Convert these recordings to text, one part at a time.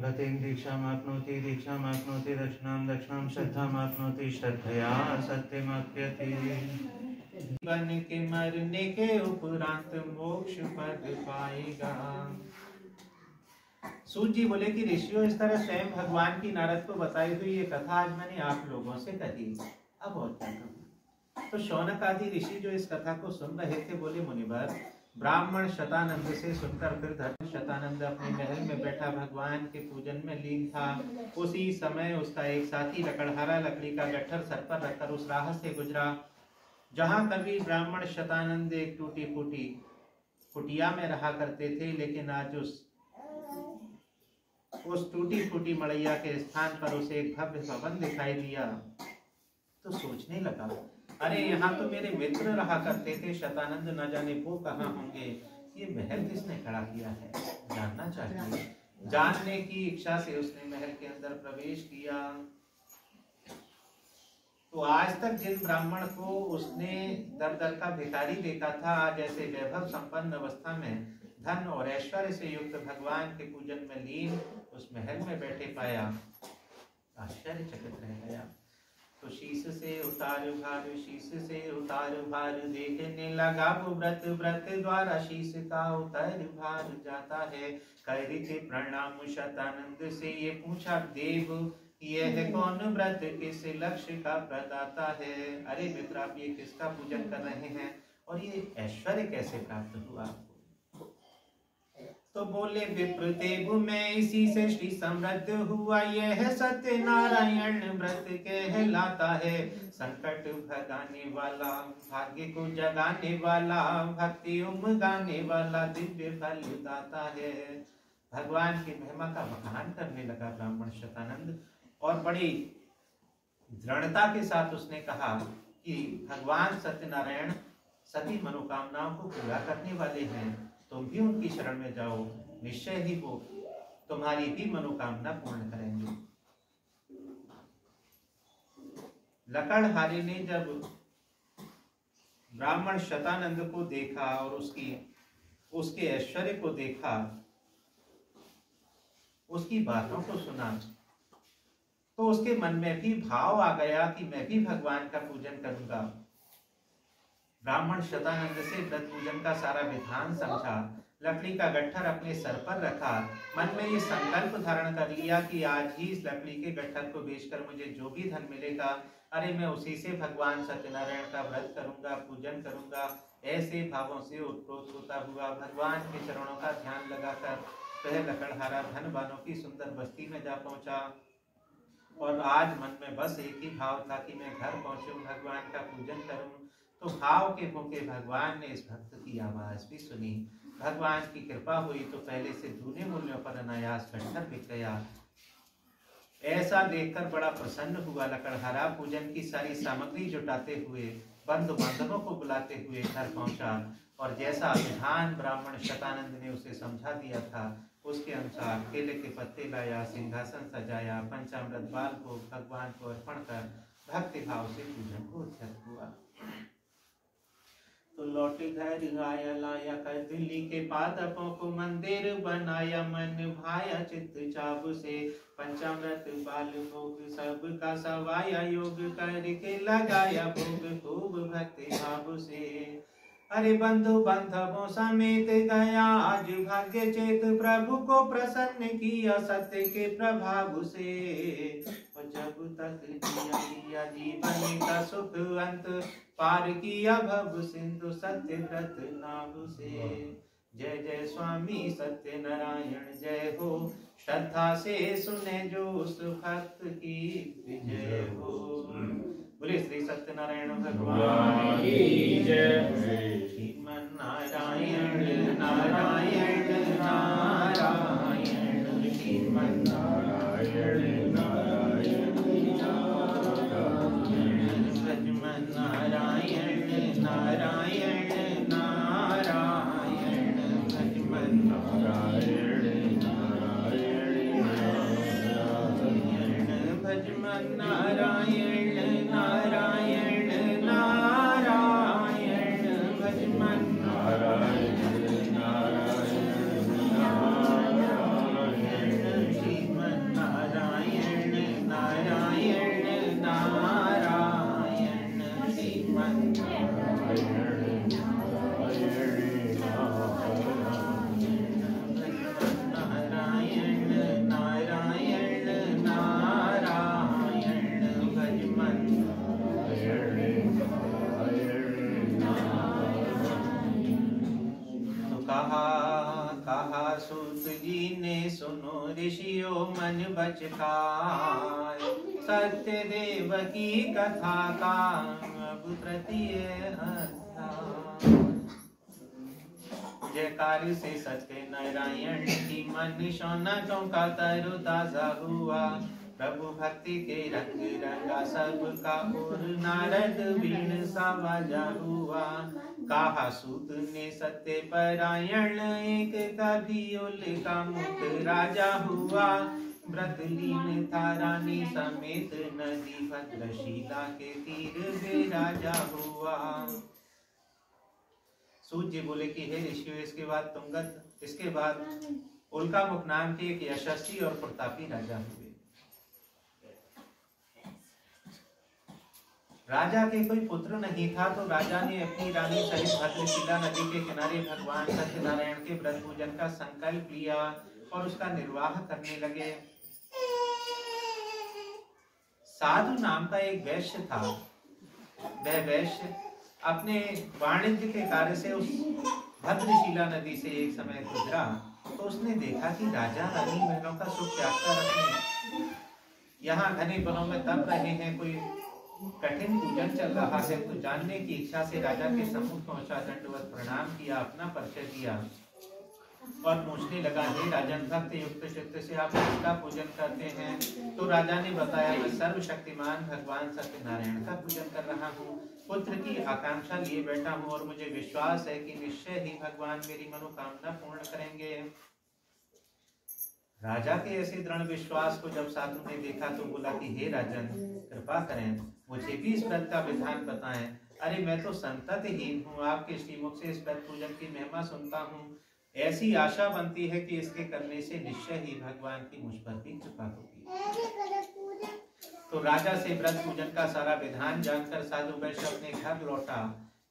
गतिं दीक्षामाप्नोति दीक्षामाप्नोति दक्षिणां दक्षिणां श्रद्धामाप्नोति श्रद्धया सत्यमाप्यति। जीवन के मरने के उपरांत मोक्ष पद पाएगा। सूत जी बोले कि ऋषियों, इस तरह स्वयं भगवान की नारद को बताई हुई ये कथा आज मैंने आप लोगों से कही, अब और क्या कहूं। तो शौनक आदि ऋषि जो इस कथा को सुन रहे थे बोले, मुनिवर, ब्राह्मण शतानंद से सुनकर फिर धर्म शतानंद अपने महल में बैठा भगवान के पूजन में लीन था। उसी समय उसका एक साथी लकड़हारा लकड़ी का गट्ठर सर पर रखकर उस राह से गुजरा जहां कभी ब्राह्मण शतानंद एक टूटी फूटी कुटिया में रहा करते थे, लेकिन आज उस टूटी फूटी मड़ैया के स्थान पर उसे एक भव्य भवन दिखाई दिया। तो सोचने लगा, अरे यहाँ तो मेरे मित्र रहा करते थे शतानंद, न जाने वो कहाँ होंगे। ये महल किसने खड़ा किया है, जानना चाहिए। जानने की इच्छा से उसने महल के अंदर प्रवेश किया। तो आज तक जिन ब्राह्मण को उसने दर दर का भिखारी देखा था, आज ऐसे वैभव संपन्न अवस्था में धन और ऐश्वर्य से युक्त भगवान के पूजन में लीन उस महल में बैठे पाया। आश्चर्यचकित रह गया। तो शीश से उतार भार, शीश से उतार भार, देखने लगा वो व्रत, व्रत द्वारा शीश का उतार भार जाता है। करके प्रणाम शतानंद से ये पूछा देव, यह कौन व्रत किस लक्ष्य का प्रदाता है। अरे मित्र, आप ये किसका पूजन कर रहे हैं और ये ऐश्वर्य कैसे प्राप्त हुआ। तो बोले, विप्रदेव मैं इसी से श्री समृद्ध हुआ, यह सत्य नारायण व्रत कहलाता है। संकट भगाने वाला, भाग्य को जगाने वाला, भक्ति उमगाने वाला, दिव्य फल दाता है। भगवान की महिमा का बखान करने लगा ब्राह्मण शतानंद और बड़ी दृढ़ता के साथ उसने कहा कि भगवान सत्यनारायण सभी मनोकामनाओं को पूरा करने वाले हैं। तुम भी उनकी शरण में जाओ, निश्चय ही वो तुम्हारी भी मनोकामना पूर्ण करेंगे। लकड़हारे ने जब ब्राह्मण शतानंद को देखा और उसके ऐश्वर्य को देखा, उसकी बातों को सुना, तो उसके मन में भी भाव आ गया कि मैं भी भगवान का पूजन करूंगा। ब्राह्मण शतानंद से व्रत पूजन का सारा विधान समझा, लकड़ी का गट्ठर अपने सर पर रखा, मन में ये संकल्प धारण कर लिया कि आज ही इस लकड़ी के गट्ठर को बेचकर मुझे जो भी धन मिलेगा, अरे मैं उसी से भगवान सत्यनारायण का व्रत करूंगा, पूजन करूंगा। ऐसे भावों से उत्प्रोत होता हुआ भगवान के चरणों का ध्यान लगाकर वह लकड़हारा धनवानों की सुंदर बस्ती में जा पहुंचा। और आज मन में बस एक ही भाव था कि मैं घर पहुंचूं, भगवान का पूजन करूं। तो भाव के भूखे भगवान ने इस भक्त की आवाज भी सुनी। भगवान की कृपा हुई तो पहले से दूने मूल्यों पर अनायास गट्ठर बिक गया। ऐसा देखकर बड़ा प्रसन्न हुआ लकड़हारा। पूजन की सारी सामग्री जुटाते हुए, बंधु बांधवों को बुलाते हुए घर पहुंचा और जैसा विधान ब्राह्मण शतानंद ने उसे समझा दिया था उसके अनुसार केले के पत्ते लाया, सिंहासन सजाया, पंचामृत बाल को भगवान को अर्पण कर भक्ति भाव से पूजन को उद्यत हुआ। तो लौट घर आया, लाया कर दिल्ली के पादपों को मंदिर बनाया, मन भाया चित्त चाव से पंचामृत बाल भोग सब का सवाया, योग करके लगाया भोग खूब भक्ति भाव से। अरे बंधु बांधवों समेत गया आज भाग्य चेत, प्रभु को प्रसन्न किया सत्य के प्रभाव से। और जब तक जिया जीवन का सुख अंत, पार किया भव सिंधु सत्य व्रत नाभ से। जय जय स्वामी सत्य नारायण जय हो, श्रद्धा से सुने जो उस भक्त की विजय हो। बोले श्री सत्यनारायण भगवान की जय। श्रीमन नारायण नारायण नारायण, श्रीमन नारायण नारायण नारायण, भजमन नारायण नारायण नारायण, भजमन नारायण नारायण नारायण, भजमन नारायण नारायण नारायण, भजमन नारायण नारायण नारायण, श्रीमन ऋषियों मन बचकाय, सत्य देव की कथा का अब तृतीय अध्याय। जयकार से सत्य नारायण की मन शौनकों का तरोताजा हुआ। प्रभु भक्ति के रंग रंगा सबका और नारद वीण सा बाजा हुआ। कहा सूत ने सत्य परायण एक कभी उल्का मुख राजा हुआ। व्रतलीन था रानी समेत नदी भद्रशिला के तीर विराजा हुआ। सूत जी बोले कि हे ऋषियों, इसके बाद तुंगत, इसके बाद उल्कामुख नाम के एक यशस्वी और प्रतापी राजा हुए। राजा के कोई पुत्र नहीं था, तो राजा ने अपनी रानी सहित भद्रशिला नदी के किनारे भगवान सत्यनारायण के व्रत पूजन का संकल्प लिया और उसका निर्वाह करने लगे। साधु नाम का एक वैश्य था। वह वैश्य अपने वाणिज्य के कार्य से उस भद्रशिला नदी से एक समय गुजरा, तो उसने देखा कि राजा रानी महलों का सुख त्याग कर अपने यहाँ घने वनों में तप रहे हैं, कोई कठिन पूजन चल रहा है। तो जानने की इच्छा से राजा के सम्मुख पहुंचा, दंडवत प्रणाम किया, अपना परिचय दिया और पूछने लगा, हे राजन, भक्त युक्त चित्त से आप किसका पूजन करते हैं? तो राजा ने बताया, मैं सर्वशक्तिमान भगवान सत्यनारायण का पूजन कर रहा हूँ। पुत्र की आकांक्षा लिए बैठा हूँ और मुझे विश्वास है कि निश्चय ही भगवान मेरी मनोकामना पूर्ण करेंगे। राजा के ऐसे दृढ़ विश्वास को जब साधु ने देखा तो बोला कि हे राजन, कृपा करें, मुझे भी इस व्रत का विधान बताएं। अरे मैं तो संततहीन हूँ, आपके श्रीमुख से इस व्रत पूजन की महिमा सुनता हूँ। ऐसी आशा बनती है कि इसके करने से निश्चय ही भगवान की मुझ पर भी कृपा होगी। तो राजा से व्रत पूजन का सारा विधान जानकर साधु वैश्य अपने घर लौटा।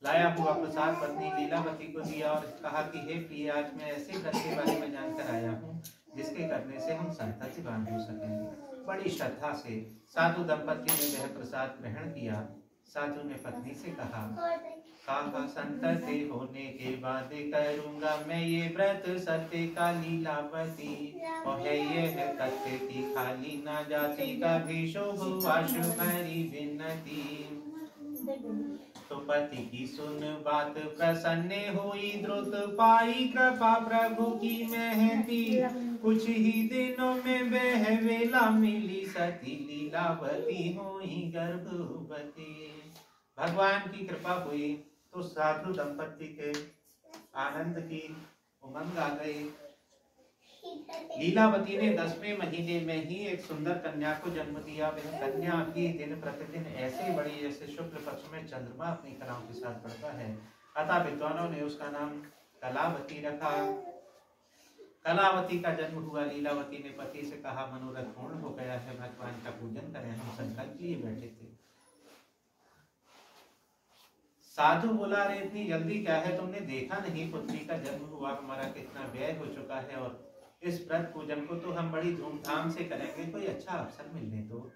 लाया हुआ प्रसाद पत्नी लीलावती को दिया और कहा कि हे प्रिय, आज मैं ऐसे व्रत के बारे में जानकर आया हूँ जिसके करने से हम संततिवान हो सकेंगे। बड़ी श्रद्धा से साधु दंपति ने वह प्रसाद ग्रहण किया। साधु ने पत्नी से कहा, संतति होने के बाद करूंगा मैं ये व्रत सत्य का लीलावती। और है ये तथ्य की खाली ना जाती, कभी शुभ अशुभ भरी विनती। तो पति की सुन बात प्रसन्न हुई, द्रुत पाई कृपा प्रभु की महती। कुछ ही दिनों में वह वेला मिली, सती लीलावती हुई गर्भवती। भगवान की कृपा हुई तो साधु दंपति के आनंद की उमंग आ गई। लीलावती ने 10वें महीने में ही एक सुंदर कन्या को जन्म दिया। वह कन्या भी दिन प्रतिदिन ऐसे बड़ी जैसे शुक्ल पक्ष में चंद्रमा अपनी कलाओं के साथ बढ़ता है। अतः विद्वानों ने उसका नाम कलावती रखा। कलावती का जन्म हुआ। लीलावती ने पति से कहा, मनोरथ पूर्ण हो गया है, भगवान का पूजन करें, हम संकल्प लिए बैठे थे। साधु बोला, अरे इतनी जल्दी क्या है, तुमने देखा नहीं पुत्री का जन्म हुआ, हमारा कितना व्यय हो चुका है और इस व्रत पूजन को तो हम बड़ी धूमधाम से करेंगे, कोई अच्छा अवसर मिलने दो।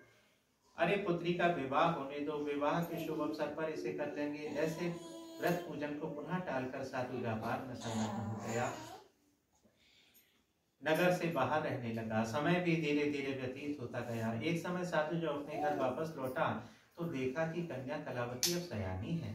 अरे पुत्री का विवाह होने दो, विवाह के शुभ अवसर पर इसे कर लेंगे। ऐसे व्रत पूजन को पुनः टालकर साधु व्यापार में संलग्न हो गया। नगर से बाहर रहने लगा। समय भी धीरे धीरे व्यतीत होता गया। एक समय साधु जब अपने घर वापस लौटा तो देखा कि कन्या कलावती अब सयानी है,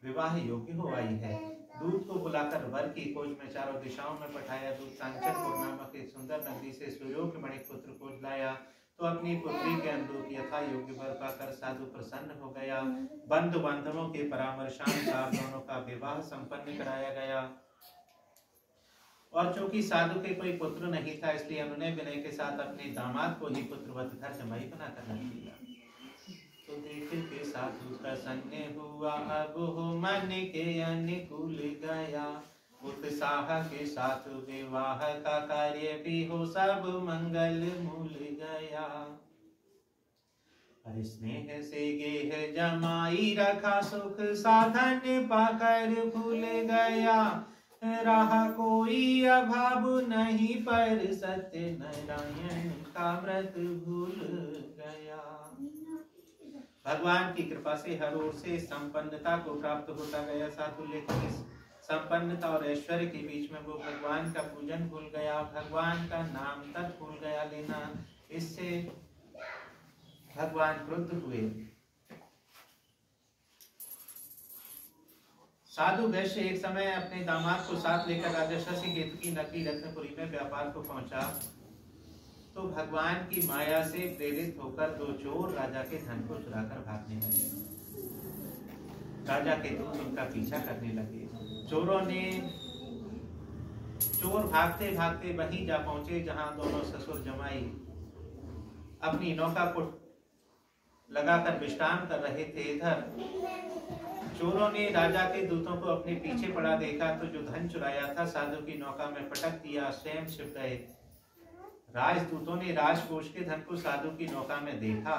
विवाह योग्य हो आई है। दूत को बुलाकर वर की खोज में चारों दिशाओं में पठाया। दूत कांचनपुर नामक एक सुंदर नगरी से सूर्योग्य मणि पुत्र को लाया तो अपनी पुत्री के अनुरूप यथा योग्य वर पाकर साधु प्रसन्न हो गया। बंधु बांधवों के परामर्शानुसार दोनों का विवाह संपन्न कराया गया। और चूंकि साधु के कोई पुत्र नहीं था, इसलिए उन्होंने विनय के साथ अपने दामाद को ही पुत्रवत घर जमाई बनाकर रख दिया। तो देख के साधु प्रसन्न हुआ, अब हो मन के अनुकूल गया। उत्साह के साथ विवाह का कार्य भी हो सब मंगल मूल गया। हर स्नेह से गेह जमाई रखा, सुख साधन पाकर भूल गया। रहा कोई अभाव नहीं, पर सत्य नारायण का व्रत भूल गया। भगवान की कृपा से हर ओर से संपन्नता को प्राप्त होता गया। साधु लेकिन इस संपन्नता और ऐश्वर्य के बीच में वो भगवान का पूजन भूल गया, भगवान का नाम तक भूल गया लेना। इससे भगवान क्रुद्ध हुए। साधु वैश्य एक समय अपने दामाद को साथ लेकर राजा शशिकेतु की नगरी रत्नपुरी में व्यापार को पहुंचा, तो भगवान की माया से प्रेरित होकर दो चोर राजा के धन को चुराकर भागने लगे। राजा के दूत उनका पीछा करने लगे। चोर भागते भागते वहीं जा पहुंचे जहां दोनों ससुर जमाई अपनी नौका को लगाकर विश्राम कर रहे थे। इधर चोरों ने राजा के दूतों को अपने पीछे पड़ा देखा, तो जो धन चुराया था साधु की नौका में पटक दिया, स्वयं छिप गए। राजदूतों ने राजकोष के धन को साधु की नौका में देखा,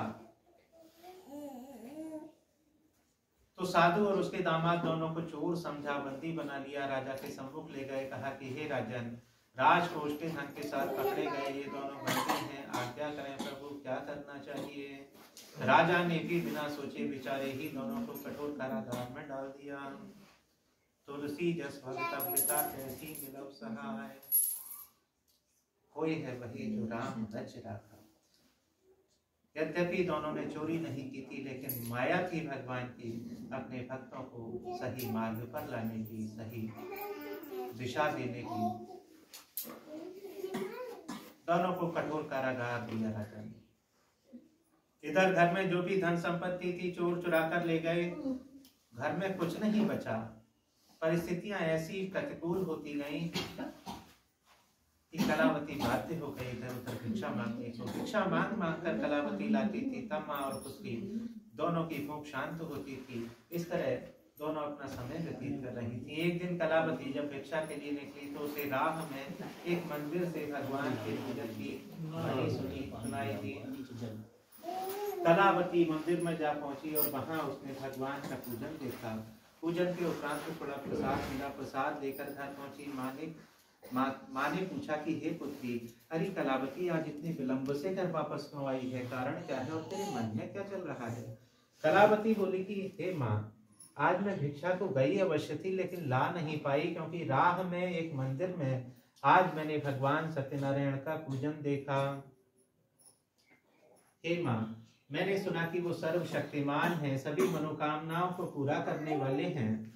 तो साधु और उसके दामाद दोनों को चोर समझा, बंदी बना लिया, राजा के सम्मुख ले गए। कहा कि हे राजन, राजकोष के धन के साथ पकड़े गए ये दोनों बंदी हैं, आज्ञा करें प्रभु, क्या करना चाहिए। राजा ने भी बिना सोचे विचारे ही दोनों को कठोर कारागार में डाल दिया। तुलसी जस भगवता कैसी मिलव सहाय, कोई है वही जो राम रच राखा। यद्यपि दोनों ने चोरी नहीं की थी, लेकिन माया थी भगवान की अपने भक्तों को सही मार्ग पर लाने की, सही दिशा देने की। दोनों को कठोर कारागार दिया राजा ने। इधर घर में जो भी धन संपत्ति थी चोर चुरा कर ले गए, घर में कुछ नहीं बचा। परिस्थितियां ऐसी प्रतिकूल होती गईं कि कलावती बाध्य हो गई इधर उधर भिक्षा मांगने को। भिक्षा मांग मांग कर कलावती लाती थी, तब माँ और पुत्री दोनों की भूख शांत होती थी। इस तरह दोनों अपना समय व्यतीत कर रही थी। एक दिन कलावती जब भिक्षा के लिए निकली, तो उसे राह में एक मंदिर से भगवान के पूजन की ध्वनि सुनाई दी। कलावती मंदिर में जा पहुंची और वहां उसने भगवान का पूजन देखा। पूजन के उपरांत थोड़ा प्रसाद मिला। प्रसाद लेकर घर पहुंची। माँ ने पूछा कि हे पुत्री, अरे कलावती, आज इतने विलंब से घर वापस क्यों आई है? कारण क्या है और तेरे मन में क्या चल रहा है? कलावती बोली कि हे माँ, आज मैं भिक्षा को गई अवश्य थी, लेकिन ला नहीं पाई, क्योंकि राह में एक मंदिर में आज मैंने भगवान सत्यनारायण का पूजन देखा। हे माँ, मैंने सुना कि वो सर्वशक्तिमान हैं, सभी मनोकामनाओं को पूरा करने वाले हैं।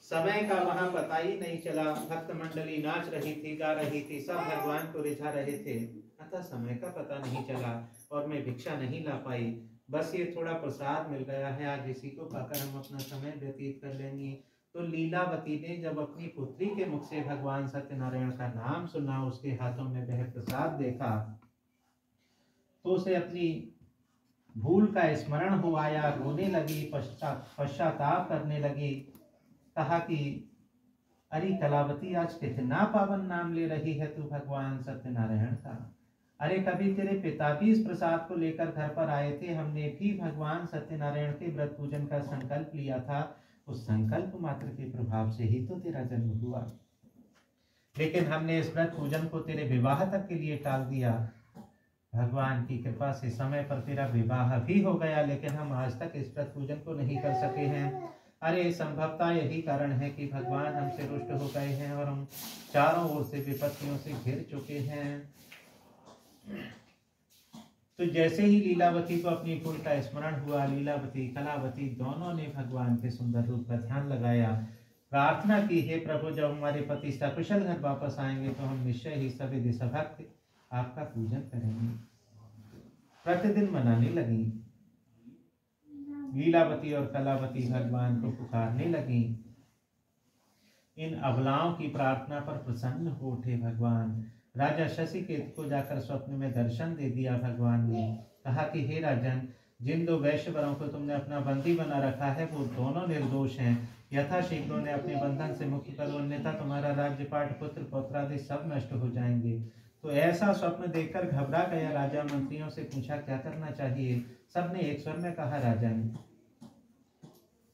समय का वहां पता ही नहीं चला। भक्त मंडली नाच रही थी, गा रही थी, सब भगवान को रिझा रहे थे, अतः समय का पता नहीं चला और मैं भिक्षा नहीं ला पाई। बस ये थोड़ा प्रसाद मिल गया है, आज इसी को पाकर हम अपना समय व्यतीत कर लेंगे। तो लीलावती ने जब अपनी पुत्री के मुख से भगवान सत्यनारायण का नाम सुना, उसके हाथों में वह प्रसाद देखा, तो उसे अपनी भूल का स्मरण हो आया, रोने लगी, पश्चाताप करने लगी। कहा कि अरे कलावती, आज कितना पावन नाम ले रही है तू भगवान सत्यनारायण का। अरे कभी तेरे पिता भी इस प्रसाद को लेकर घर पर आए थे, हमने भी भगवान सत्यनारायण के व्रत पूजन का संकल्प लिया था, उस संकल्प मात्र के प्रभाव से ही तो तेरा जन्म हुआ, लेकिन हमने इस व्रत पूजन को तेरे विवाह तक के लिए टाल दिया। भगवान की कृपा से समय पर तेरा विवाह भी हो गया, लेकिन हम आज तक इस व्रत पूजन को नहीं कर सके हैं। अरे संभवतः यही कारण है कि भगवान हमसे रुष्ट हो गए हैं और हम चारों ओर से विपत्तियों से घिर चुके हैं। तो जैसे ही लीलावती को अपनी भूल का स्मरण हुआ, लीलावती कलावती दोनों ने भगवान के सुंदर रूप का ध्यान लगाया, प्रार्थना की, हे प्रभु, जब हमारे पति सकुशल घर वापस आएंगे तो हम निश्चय ही सभी सभक्त आपका पूजन करेंगे। प्रतिदिन मनाने लगी। लीलावती और कलावती भगवान को पुकारने लगी। इन अबलाओं की प्रार्थना पर प्रसन्न हो उठे भगवान। राजा शशिकेतु को जाकर स्वप्न में दर्शन दे दिया भगवान ने। कहा कि हे राजन, जिन दो वैश्यवरों को तुमने अपना बंदी बना रखा है वो दोनों निर्दोष हैं। यथाशीघ्र उन्हें अपने बंधन से मुक्त करो, अन्यथा तुम्हारा राज्यपाट, पुत्र पौत्रादि सब नष्ट हो जाएंगे। तो ऐसा स्वप्न देखकर घबरा गया राजा। मंत्रियों से पूछा क्या करना चाहिए। सबने एक स्वर में कहा, राजन,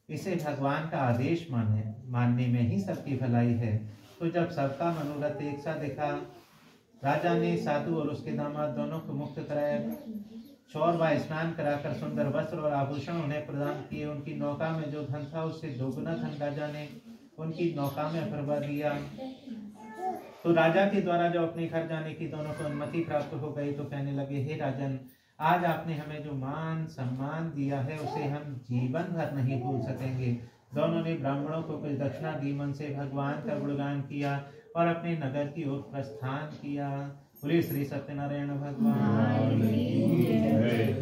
इसे भगवान का आदेश मानने में ही सबकी भलाई है। तो जब सबका मनोरथ एक सा दिखा, राजा ने साधु और उसके दामाद दोनों को मुक्त कराया। चौर व स्नान कराकर सुंदर वस्त्र और आभूषण उन्हें प्रदान किए। उनकी नौका में जो धन था उससे दोगुना धन राजा ने उनकी नौका में भरवा दिया। तो राजा के द्वारा जो अपने घर जाने की दोनों को अनुमति प्राप्त हो गई तो कहने लगे, हे राजन, आज आपने हमें जो मान सम्मान दिया है उसे हम जीवन भर नहीं भूल सकेंगे। दोनों ने ब्राह्मणों को कुछ दक्षिणा दी, मन से भगवान का गुणगान किया और अपने नगर की ओर प्रस्थान किया। बोले श्री सत्यनारायण भगवान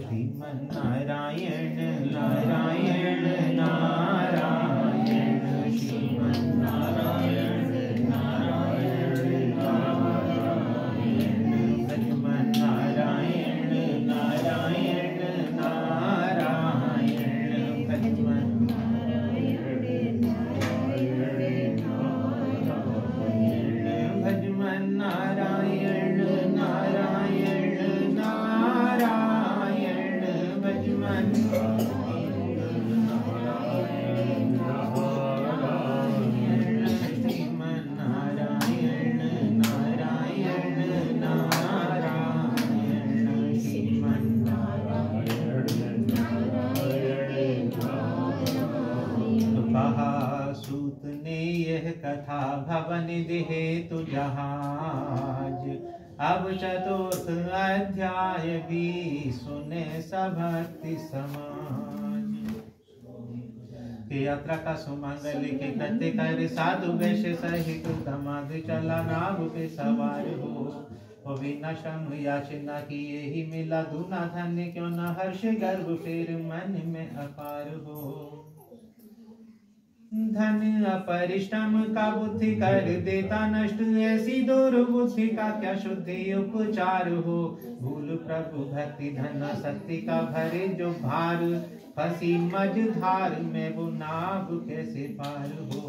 श्रीमन नारायण नारायण नारायण श्रीमन नारायण नारायण नारायण भजमन नारायण नारायण नारायण भजमन भजमन नारायण नारायण नारायण भजमन श्रीमन नारायण नारायण नारायण श्रीमन नारायण नारायण। तो कहा सूत ने यह कथा भवन देहे तु जहाज। अब चतुर्थ अध्याय भी सुने सभक्ति समाज। के यात्रा का सुमंगल के कृत्य कर साधु वैश्य सहित दमाद चला नाव पे सवार हो। वो बिना श्रम याचना किए ही मिला दूना धन्य, क्यों न हर्ष गर्व फिर मन में अपार हो। धन अपरिश्रम का बुद्धि कर देता नष्ट, ऐसी दुर्बुद्धि का क्या शुद्धि उपचार हो। भूल प्रभु भक्ति धन शक्ति का भरे जो भार, फंसी मझधार में वो नाव कैसे पार हो।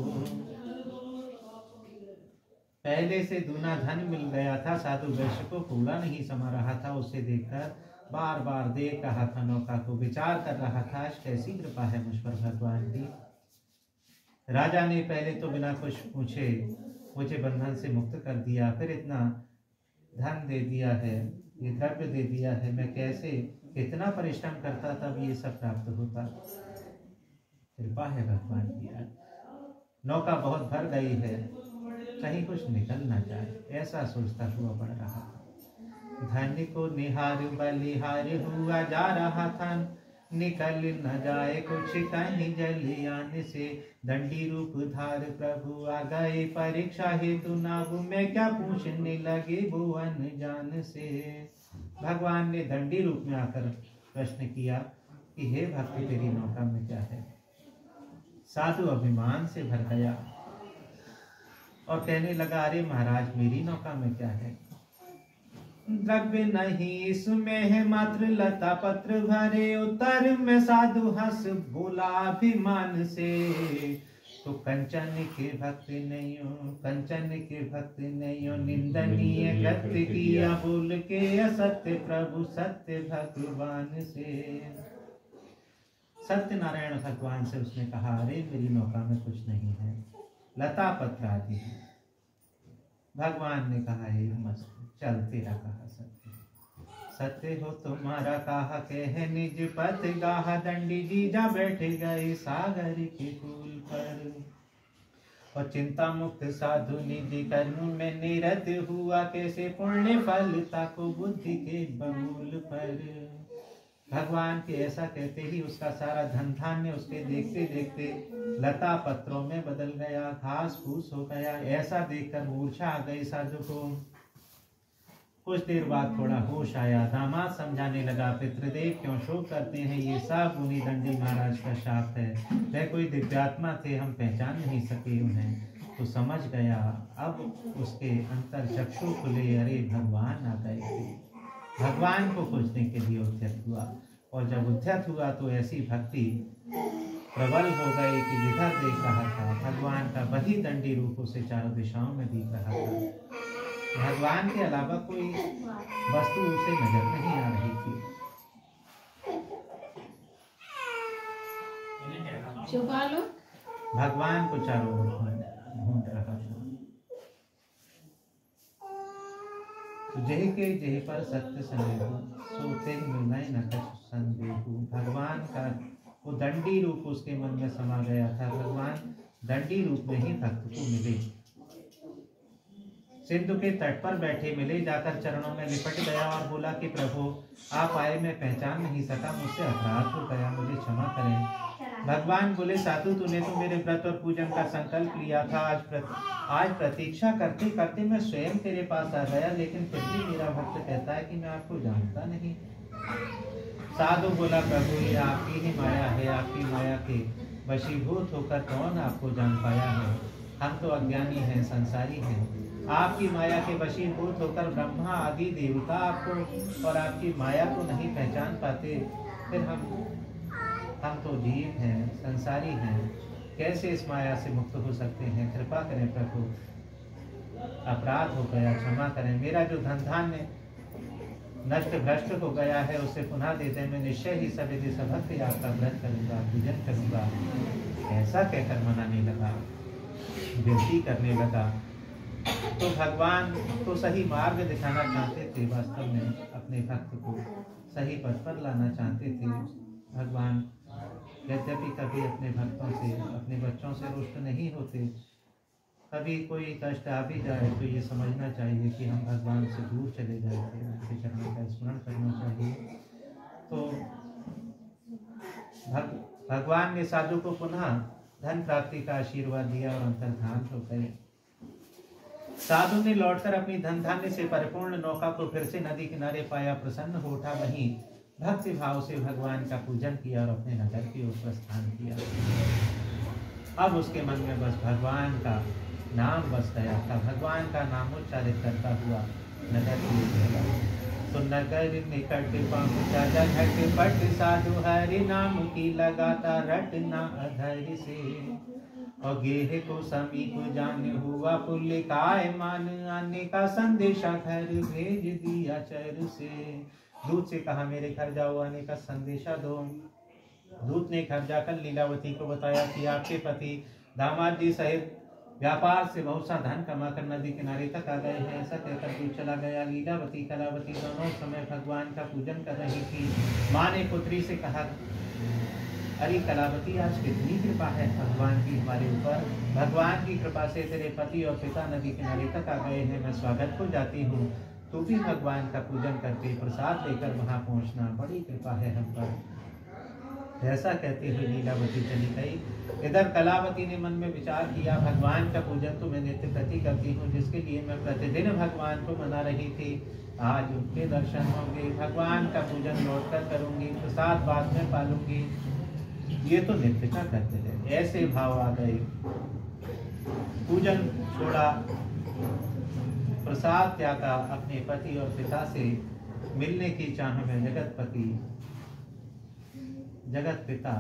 पहले से दूना धन मिल गया था, साधु वैश्य को कूड़ा नहीं समा रहा था। उसे देखकर बार बार देख रहा था, नौका को विचार कर रहा था, कैसी कृपा है मुझ पर भगवान की। राजा ने पहले तो बिना कुछ पूछे मुझे बंधन से मुक्त कर दिया, फिर इतना धन दे दिया है, ये द्रव्य दे दिया है। मैं कैसे कितना परिश्रम करता तब ये सब प्राप्त होता। कृपा है भगवान की। नौका बहुत भर गई है, कहीं कुछ निकल ना जाए, ऐसा सोचता हुआ बढ़ रहा था। धन को निहार बलिहार हुआ जा रहा था, निकल न जाए कुछ कहीं जलियान से। दंडी रूप धार प्रभु आ गए परीक्षा हेतु, नाव में क्या पूछने लगे वो अनजान से। भगवान ने दंडी रूप में आकर प्रश्न किया कि हे भक्त, तेरी नौका में क्या है। साधु अभिमान से भर गया और कहने लगा, अरे महाराज, मेरी नौका में क्या है। द्रव्य नहीं इसमें है, मात्र लता पत्र भरे। उत्तर में साधु हंस बोला अभिमान से, तो कंचन के भक्त नहीं हो, कंचन के भक्त नहीं हो। निंदनीय कृत्य किया बोल के असत्य, प्रभु सत्य भगवान से। सत्यनारायण भगवान से उसने कहा, अरे मेरी नौका में कुछ नहीं है, लता पत्र आदि है। भगवान ने कहा, हे मस्त, चल तेरा कहा सत्य। सत्य हो तुम्हारा कहा कह निज पथ गाहा। दंडी जी जा बैठ गए सागर के पुल पर, और चिंता मुक्त साधु निज कर्म में निरत हुआ। कैसे पुण्य फलता को बुद्धि के बमूल पर। भगवान के ऐसा कहते ही उसका सारा धन धान्य उसके देखते देखते लता पत्रों में बदल गया, घास फूस हो गया। ऐसा देखकर मूर्छा आ गई साधु को। कुछ देर बाद थोड़ा होश आया, दामाद समझाने लगा, पितृदेव क्यों शोक करते हैं, ये सब मुनि दंडी महाराज का शाप है। वह कोई दिव्यात्मा थे, हम पहचान नहीं सके उन्हें। तो समझ गया, अब उसके अंतर चक्षु खुले, अरे भगवान आ गए थे। भगवान को खोजने के लिए उद्यत हुआ, और जब उद्यत हुआ तो ऐसी भक्ति प्रबल हो गई कि जिधर देख रहा था भगवान का वही दंडी रूप उसे चारों दिशाओं में दिख रहा था। भगवान के अलावा कोई वस्तु उसे नजर नहीं आ रही थी। भगवान को चारों ओर ढूंढ रहा था। जेह के जेह पर सत्य संदेहु, सोते मिलय न कछु संदेहु। भगवान का वो दंडी रूप उसके मन में समा गया था। भगवान दंडी रूप में ही भक्त को मिले। सिंधु के तट पर बैठे मिले, जाकर चरणों में लिपट गया और बोला कि प्रभु आप आए, मैं पहचान नहीं सका, मुझसे अपराध हो गया, मुझे क्षमा करें। भगवान बोले साधु तूने तो मेरे व्रत और पूजन का संकल्प लिया था, आज प्रतीक्षा करते करते मैं स्वयं तेरे पास आ गया, लेकिन फिर भी मेरा भक्त कहता है कि मैं आपको जानता नहीं। साधु बोला प्रभु ये आपकी ही माया है, आपकी माया के वशीभूत होकर कौन आपको जान पाया है। हम तो अज्ञानी हैं, संसारी हैं। आपकी माया के वशीभूत होकर ब्रह्मा आदि देवता आपको और आपकी माया को नहीं पहचान पाते, फिर हम तो जीव हैं, संसारी हैं, कैसे इस माया से मुक्त हो सकते हैं। कृपा करें प्रभु, अपराध हो गया, क्षमा करें। मेरा जो धन धान्य नष्ट भ्रष्ट हो गया है उसे पुनः दे दें। मैं निश्चय ही सवेरे सभक्त आपका व्रत करूंगा, पूजन करूंगा। ऐसा कहकर मनाने लगा, विनती करने लगा। तो भगवान तो सही मार्ग दिखाना चाहते थे, वास्तव में अपने भक्त को सही पथ पर लाना चाहते थे। भगवान यद्यपि कभी अपने भक्तों से, अपने बच्चों से रुष्ट नहीं होते। कभी कोई कष्ट आ भी जाए तो ये समझना चाहिए कि हम भगवान से दूर चले गए थे, उनके चरणों का स्मरण करना चाहिए। तो भगवान ने साधु को पुनः धन प्राप्ति का आशीर्वाद दिया और अंतर्धान हो गए। साधु ने लौटकर अपनी धन धान्य से परिपूर्ण नौका को फिर से नदी किनारे पाया, प्रसन्न हो उठा, वहीं भक्ति भाव से भगवान का पूजन किया और अपने नगर की ओर प्रस्थान किया। अब उसके मन में बस भगवान का नाम बस गया था। भगवान का नाम उच्चारित करता हुआ नगर की ओर चला। तो नगर निकट पहुंचा, झट पट साधु हरि नाम की लगाता रटना अधर से। और गेह को समीप जान हुआ पुल्लिकाय मान, आने का संदेशा घर भेज दिया चर से। दूत से कहा मेरे घर जाओ, आने का संदेशा दो। दूत ने घर जाकर लीलावती को बताया कि आपके पति दामाद जी सहित व्यापार से बहुत सा धन कमाकर नदी किनारे तक आ गए हैं। ऐसा कहकर दूत चला गया। लीलावती कलावती दोनों समय भगवान का पूजन कर रही थी। माँ ने पुत्री से कहा अरे कलावती, आज कितनी कृपा है भगवान की हमारे ऊपर। भगवान की कृपा से तेरे पति और पिता नदी किनारे तक आ गए हैं। मैं स्वागत को जाती हूँ, तू भी भगवान का पूजन करके प्रसाद लेकर वहां पहुंचना, बड़ी कृपा है हम पर। ऐसा कहते हुए लीलावती चली गई। इधर कलावती ने मन में विचार किया, भगवान का पूजन तो मैं नित्य प्रति करती हूँ, जिसके लिए मैं प्रतिदिन भगवान को मना रही थी। आज उनके दर्शन होंगे, भगवान का पूजन लौट कर करूंगी, प्रसाद बाद में पालूंगी, ये तो नित्य का करते हैं। ऐसे भाव आ गए। पूजन छोड़ा, प्रसाद त्यागा, अपने पति और पिता से मिलने की चाह में जगत पिता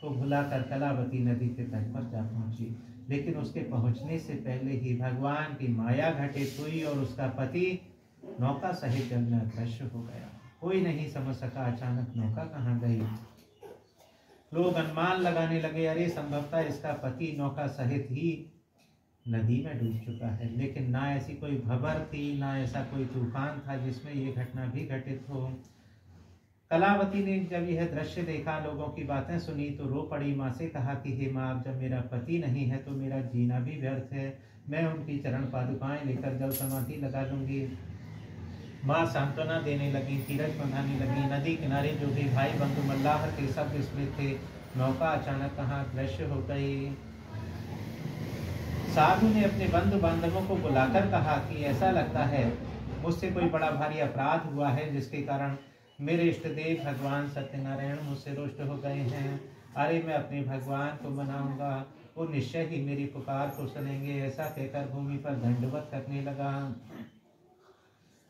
को भुलाकर कलावती नदी के तट पर जा पहुंची। लेकिन उसके पहुंचने से पहले ही भगवान की माया घटित हुई और उसका पति नौका सहित जल में अदृश्य हो गया। कोई नहीं समझ सका अचानक नौका कहाँ गई। लोग अनुमान लगाने लगे, अरे संभवतः इसका पति नौका सहित ही नदी में डूब चुका है। लेकिन ना ऐसी कोई खबर थी, ना ऐसा कोई तूफान था जिसमें ये घटना भी घटित हो। कलावती ने जब यह दृश्य देखा, लोगों की बातें सुनी तो रो पड़ी। माँ से कहा कि हे माँ, जब मेरा पति नहीं है तो मेरा जीना भी व्यर्थ है। मैं उनकी चरण पादुकाएं लेकर जल समाधि लगा लूंगी। माँ सांत्वना देने लगी, धीरज बंधाने लगी। नदी किनारे जो भी भाई बंधु मल्लाह के सब विस्मित थे। नौका अचानक कहाँ दृश्य हो गई। साधु ने अपने बंधु बांधवों को बुलाकर कहा कि ऐसा लगता है मुझसे कोई बड़ा भारी अपराध हुआ है, जिसके कारण मेरे इष्ट देव भगवान सत्यनारायण मुझसे रुष्ट हो गए हैं। अरे मैं अपने भगवान को मनाऊंगा, वो निश्चय ही मेरी पुकार को सुनेंगे। ऐसा कहकर भूमि पर दंडवत करने लगा,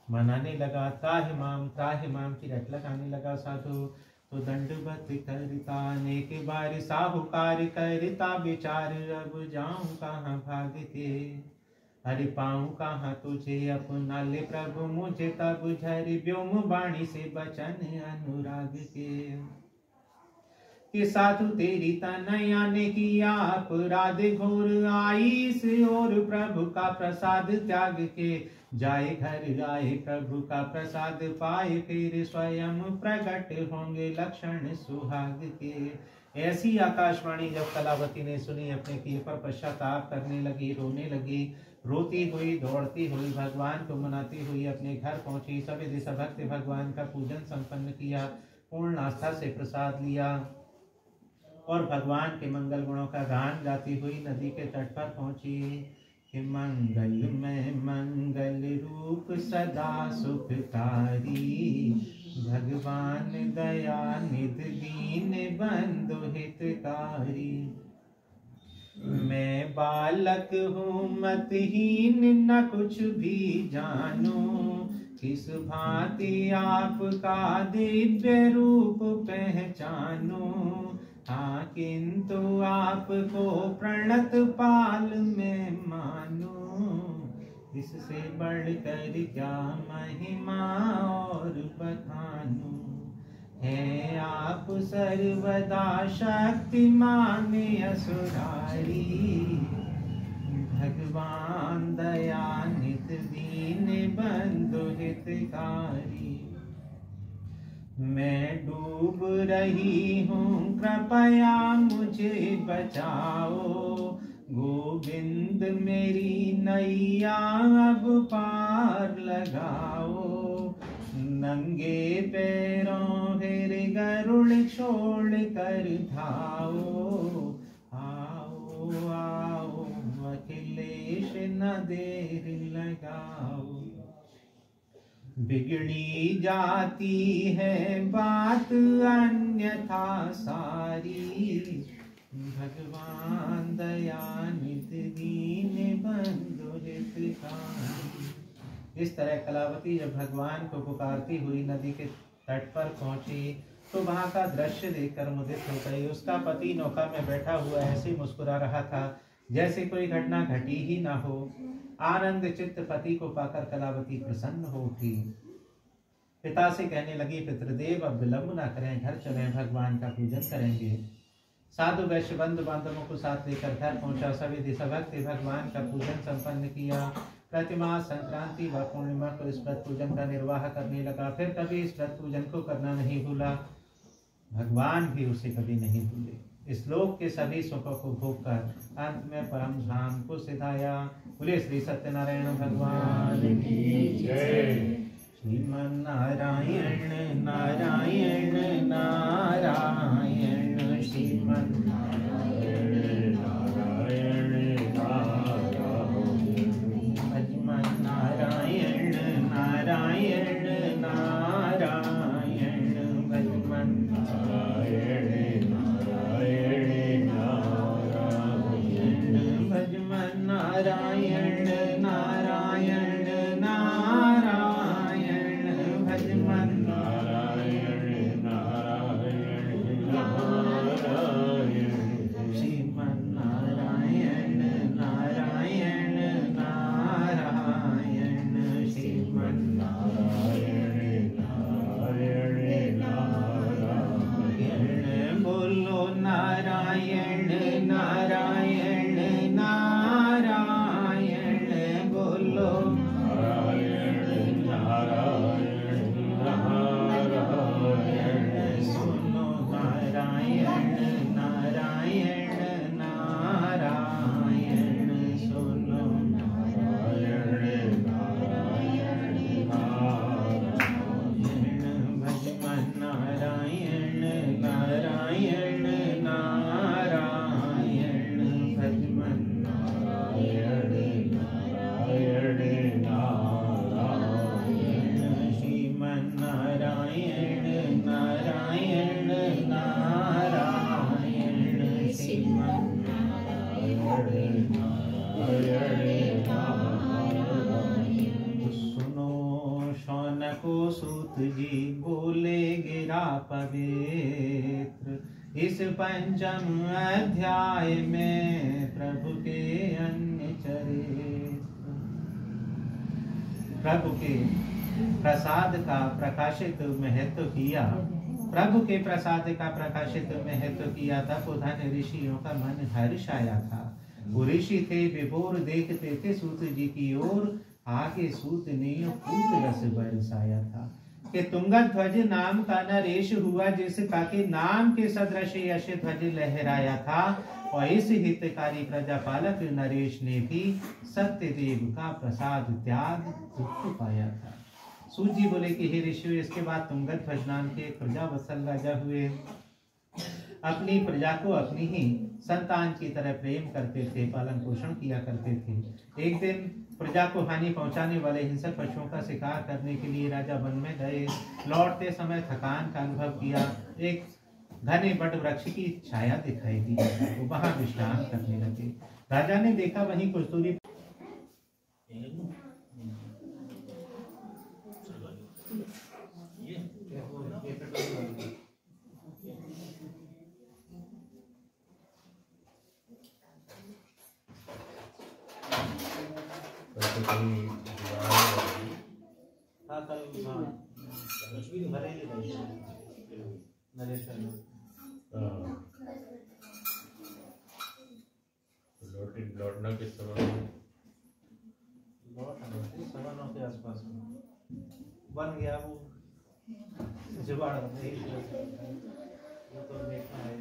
मनाने लगा। त्राहि माम की रट लगाने लगा साधु। तो दंडवत करता अनेक बार साहुकार करता विचार, अब जाऊं कहाँ भागते, हरि पाऊं कहाँ तुझे अपना ले प्रभु, मुझे तब झरि व्योम वाणी से बचन अनुराग के साधु तेरी तनय आने की अपराध घोर, आई इस ओर प्रभु का प्रसाद त्याग के, जाए घर आए प्रभु का प्रसाद पाए, फिर स्वयं प्रकट होंगे लक्षण सुहाग के। ऐसी आकाशवाणी जब कलावती ने सुनी, अपने किए पर पश्चाताप करने लगी, रोने लगी। रोती हुई दौड़ती हुई भगवान को मनाती हुई अपने घर पहुंची। सभी देशभक्त भगवान का पूजन संपन्न किया, पूर्ण आस्था से प्रसाद लिया और भगवान के मंगल गुणों का गान गाती हुई नदी के तट पर पहुंची। कि मंगल में मंगल रूप सदा सुखकारी, भगवान दया निधि दीन बंधु हितकारी। मैं बालक हूँ मतहीन न कुछ भी जानू, किस भांति आपका दिव्य रूप पहचानू। हाँ किंतु आपको प्रणत पाल में मानू, इससे बढ़कर क्या महिमा और बखानू। है आप सर्वदा शक्तिमान असुरारी, भगवान दयानिध दीन बंधु हितकारी। मैं डूब रही हूँ कृपया मुझे बचाओ, गोविंद मेरी नैया अब पार लगाओ। नंगे पैरों फिर गरुड़ छोड़ कर धाओ, आओ आओ अखिलेश न देर लगाओ। बिगड़ी जाती है बात अन्यथा सारी, भगवान दयानिध दीन बंधु हितकारी। इस तरह कलावती जब भगवान को पुकारती हुई नदी के तट पर पहुंची तो वहां का दृश्य देखकर मुदित हो गई। उसका पति नौका में बैठा हुआ ऐसे मुस्कुरा रहा था जैसे कोई घटना घटी ही ना हो। आनंद चित्त पति को पाकर कलावती प्रसन्न हो उठी। पिता से कहने लगी, पितृदेव अब विलंब न करें, घर चलें, भगवान का पूजन करेंगे। साधु वैश्य बंधु बांधवों को साथ लेकर घर पहुंचा। सभी देशभक्त भगवान का पूजन संपन्न किया। प्रतिमाह संक्रांति व पूर्णिमा को इस व्रत पूजन का निर्वाह करने लगा। फिर कभी इस व्रत पूजन को करना नहीं भूला, भगवान भी उसे कभी नहीं भूले। इस लोक के सभी सुखों को भोग कर अंत में परम धाम को सिधाया। बोले श्री सत्यनारायण भगवान की जय। श्रीमन नारायण नारायण नारायण, श्रीमन नारायण नारायण नारायण, भजमन नारायण नारायण नारायण, भजमन नारायण नारायण नारायण, भजमन नारायण नारायण नारायण, भजमन नारायण नारायण नारायण, श्रीमन नारायण नारायण नारायण, श्रीमन नारायण नारायण नारायण। बोलो नारायण नारायण नारायण, बोलो नारायण नारायण नारायण, सुनो नारायण नारायण नारायण, सुनो नारायण नारायण नारायण, भजमन नारायण नारायण नारायण, भजमन नारायण नारायण नारायण, श्रीमन नारायण नारायण नारायण, श्रीमन नारायण नारायण नारायण। सुनो शौनको सूत जी बोले गिरा पवित्र, इस पंचम अध्याय में प्रभु के अन्य चरित्र। प्रभु के प्रसाद का प्रकाशित महत्व किया, प्रभु के प्रसाद का प्रकाशित महत्व किया। तब उधन ऋषियों का मन हर्ष आया था। वो ऋषि थे विभोर, देखते थे सूत जी की ओर। आगे सूत ने पूत रस बरसाया था कि तुंगध्वज नाम का नरेश हुआ जिसका के नाम के सदृश यश ध्वज लहराया था। और इस हितकारी प्रजापालक नरेश ने भी सत्यदेव का प्रसाद त्याग दुख पाया था। सूत जी बोले कि हे ऋषि, इसके बाद तुंगध्वज नाम के प्रजा वत्सल राजा हुए। अपनी प्रजा को अपनी ही संतान की तरह प्रेम करते थे, पालन पोषण किया करते थे। एक दिन प्रजा को हानि पहुंचाने वाले हिंसक पशुओं का शिकार करने के लिए राजा वन में गए। लौटते समय थकान का अनुभव किया। एक घने बट वृक्ष की छाया दिखाई दी, वो वहां विश्राम करने लगे। राजा ने देखा वहीं कुछ दूरी लौटना किस समय समानों के आसपास में बन गया वो जुगाड़ वो तो देखना है।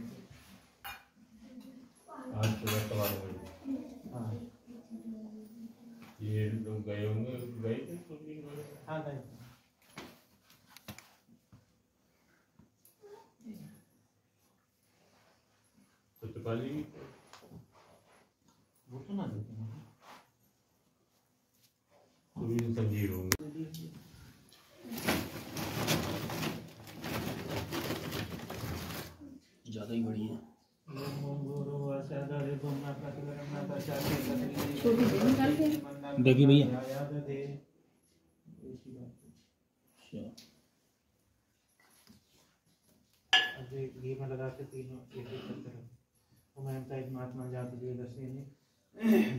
आज सुबह सवार हुई। हाँ ये लोग गए होंगे, गए थे कुछ दिन पहले। हाँ गए सत्यपाली वो तो ना देते हैं। सुबह संजीव होंगे। ज्यादा ही बड़ी है। देखिए भैया घी में लगा के तीनों एक एक महात्मा जात दशनी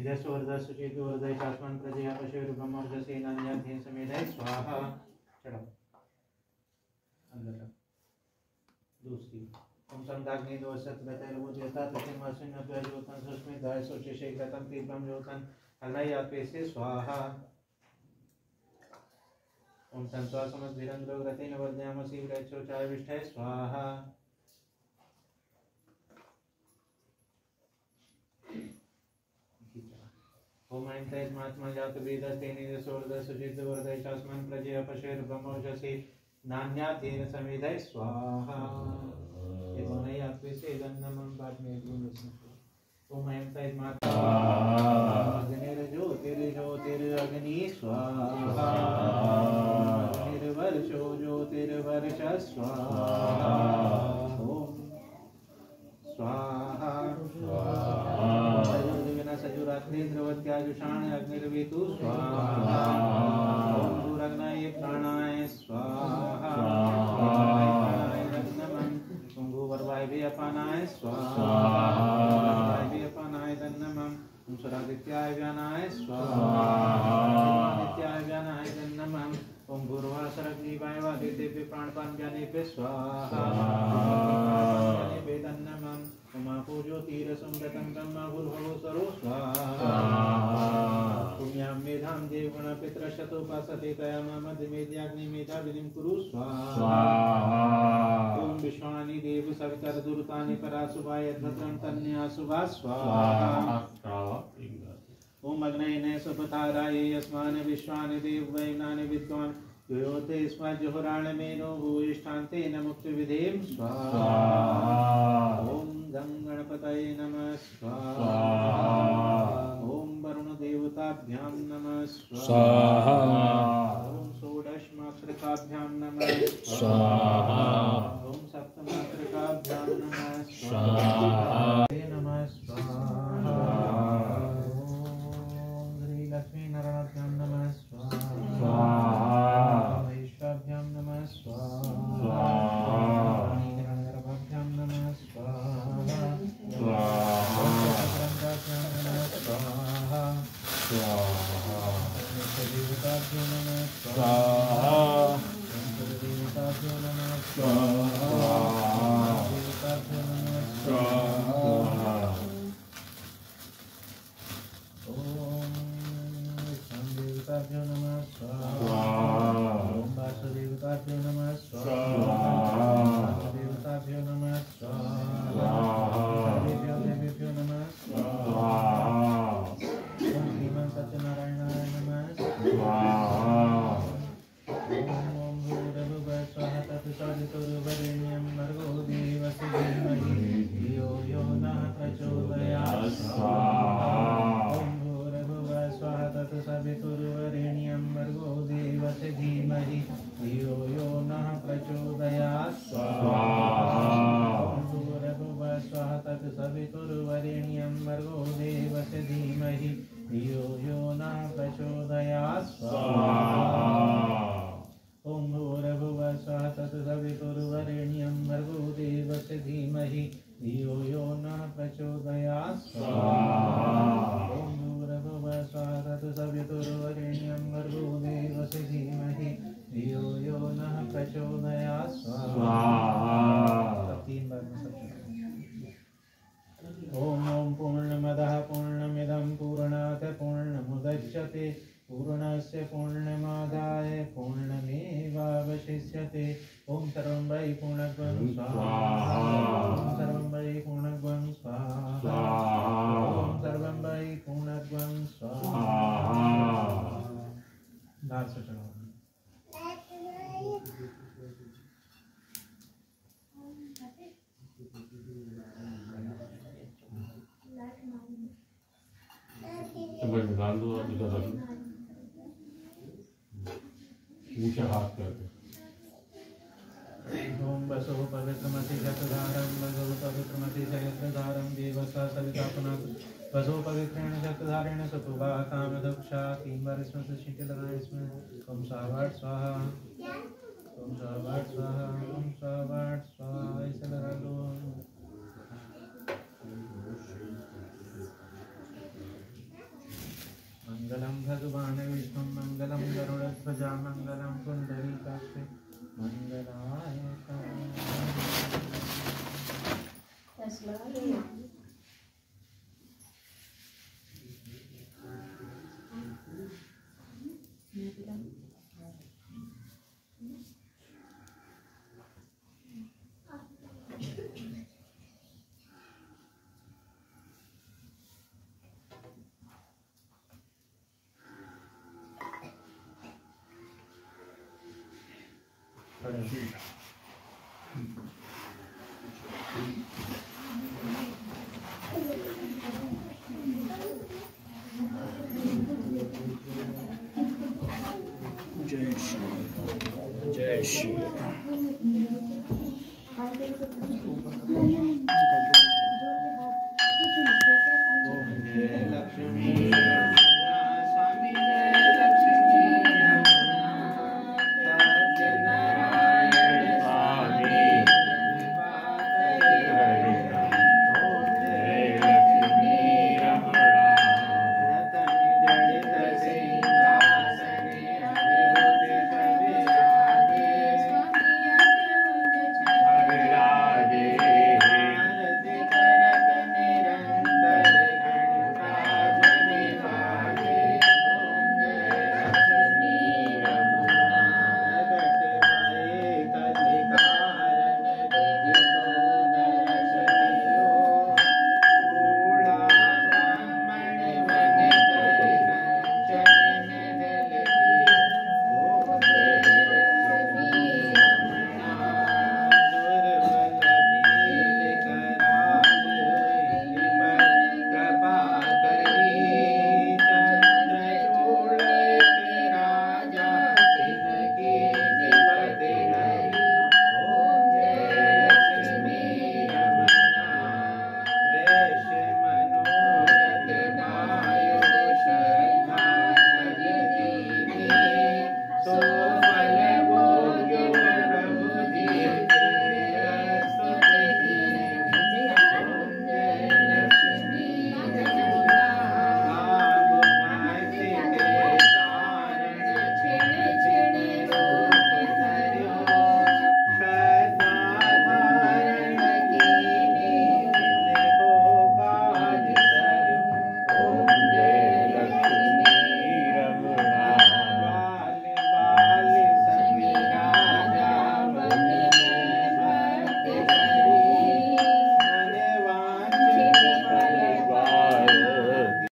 जस वरदा सुचित वरदाय आसमान प्रजया पशु ब्रह्म जसे नान्या ध्येय समेत स्वाहा। चढ़ो अंदर दूसरी ओम संदाग्नि दोषत गतैर वो जेता तथे मासिन अभ्यजोतन सुस्मित दाय सोचे शेखतम तीव्रम जोतन हलय आपे से स्वाहा। ओम संत्वा समस्त वीरंद्रो गतिन वर्धयामसि विरचो चाय विष्ठय स्वाहा। ओम ऐं महात्मा जात वेद तेने सोर्द सुचित वर्धय चास्मन् प्रजया पशुर ब्रह्मोषसि नान्याधीन समेधय स्वाहा। ये दोनों ही आपके से नमः बाद में ओम ऐं महात्मा अग्निर्ज्योतिर्ज्योतिरग्नि स्वाहा। अग्निर्वर्षो ज्योतिर्वर्ष स्वाहा। ओम स्वाहा। सजुरात्रिद्रवत्याजुषाण अग्निर्वेतु स्वाहा। ओम भूरग्नाय प्राणाय स्वाहा। ओम भूवर्वाय अपानाय स्वाहा। अपानाय तन्नमः। ओम स्वरादित्याय व्यानाय स्वाहा। नित्याय व्यानाय तन्नमः। ओम भूर्वासरग्नि वायुवादित्य प्राणपान ज्ञानेभ्यः स्वाहा। तन्नमः। उमा पूजो तीरसंगतं ब्रह्म भूर्भुवः स्वरो स्वाहा। पुण्यां मेधां देवगुण पितरशतोपासते तया मध्यमेध्याग्नि मेधाविनिं कुरु स्वाहा। ओम विश्वानि देव सवितर्दुर्तानि परासुभाय भद्रं तन्यासुभा स्वाहा। ओम अग्नये सुपथाराय यस्मान् विश्वानि देव वैनानि विद्वान् योते स्मज्जुहुराणमेनो भूयिष्ठान्तेन मुक्तिविधेम स्वाहा। ओम गं गणपतये नमः स्वाहा। ओम वरुण देवताभ्यां नमः स्वाहा। ओम षोडशमात्रकाभ्यां नमः स्वाहा। ओम सप्तमात्रकाभ्यां नमः स्वाहा। नमः स्वाहा। ओम श्री लक्ष्मी नारायणाभ्यां नमः स्वाहा। महेश्वराभ्यां नमः स्वाहा। नीलकण्ठभ्यां नमः स्वाहा। चक्रभ्यां नमः स्वाहा। देवताभ्यो नमः स्वाहा। देवताभ्यो नमः स्वाहा। देवताभ्यो नमः स्वाहा। ओम देवताभ्यो वरेण्यं भर्गो देवस्य धीमहि धियो यो नः प्रचोदयात् ॐ भूर्भुवः स्वः तत्सवितुर्वरेण्यं भर्गो देवस्य धीमहि धियो यो नः प्रचोदयात् ॐ भूर्भुवः स्वः तत्सवितुर्वरेण्यं भर्गो देवस्य धीमहि धियो यो नः प्रचोदयात् ॐ भूर्भुवः स्वः तत्सवितुर्वरेण्यं भर्गो देवस्य धीमहि धियो यो नः प्रचोदयात् ॐ भूर्भुवः स्वः तत्सवितुर्वरेण्यं भर्गो देवस्य धीमहि धियो यो नः प्रचोदयात् तीन बार में सब ॐ पूर्णमदः पूर्णमिदं पूर्णात् पूर्णमुदच्यते पूर्णस्य पूर्णमादाय पूर्णमेवावशिष्यते ॐ सर्वं वै पूर्णत्वं स्वाहा ॐ सर्वं वै पूर्णत्वं स्वाहा ॐ सर्वं वै पूर्णत्वं स्वाहा धार से चढ़ाओ समझ निकाल दो और इधर रख लो ऊंचा हाथ करके ॐ वसो पवित्रमति शतधारं वसो पवित्रमति सहस्रधारं देवसा सविता पुनः वसो पवित्रेण शतधारेण सतुभा कामदक्षा तीन बार इसमें से छींटे लगाएं इसमें ॐ स्वाहा स्वाहा ॐ स्वाहा स्वाहा ॐ स्वाहा स्वाहा ऐसे लगा लो मंगलम भगवान विष्णु मंगलम गरुड़ध्वजा मंगलम पुंडरीकाक्ष मंगलाय खड़े